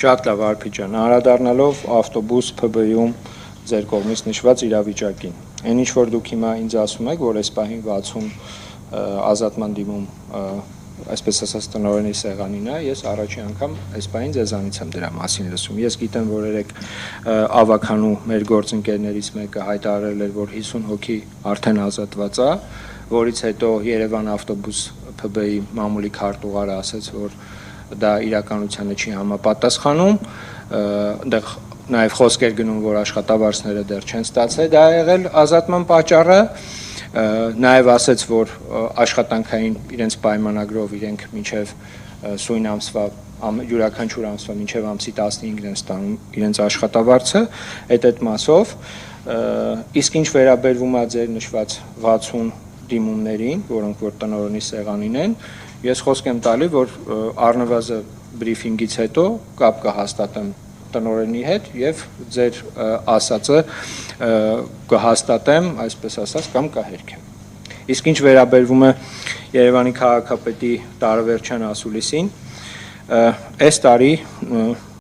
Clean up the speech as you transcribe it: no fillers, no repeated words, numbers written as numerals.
Շատ լավ Արփիջան, անդրադառնալով ավտոբուս ՓԲ-ում ձեր կողմից նշված իրավիճակին։ Այն ինչ որ դուք հիմա ինձ ասում եք, որ այս պահին 60 ազատման դիմում, այսպես ասած տնօրենի սեղանին է, ես առաջի անգամ այս պահին ձեզանից եմ դրա մասին լսում։ Ես գիտեմ, որ երեք ավականու մեր գործընկերներից մեկը հայտարարել էր, որ 50 հոգի արդեն ազատված է, որից հետո Երևան ավտոբուս ՓԲ-ի մամուլի քարտուղարը ասաց, որ դա իրականությանը չի համապատասխանում, այնտեղ նաև խոսք էր գնում, որ աշխատավարձները դեռ չեն ստացել, դա ա եղել ազատման պատճառը, նաև ասաց, որ աշխատանքային իրենց պայմանագրով իրենք մինչև սույն ամսվա յուրաքանչյուր ամսվա մինչև ամսի 15-ն են ստանում իրենց աշխատավարձը, այդ մասով, իսկ ինչ վերաբերվում է ձեր նշված 60 դիմումներին, որոնք որ տնօրենի սեղանին են, ես խոսք եմ տալի, որ առնվազն բրիֆինգից հետո կապ կհաստատեմ տնօրենի հետ եւ ձեր ասածը կհաստատեմ, այսպես ասած, կամ կհերքեմ։ Իսկ ինչ վերաբերվում է Երևանի քաղաքապետի տարեվերջյան ասուլիսին, այս տարի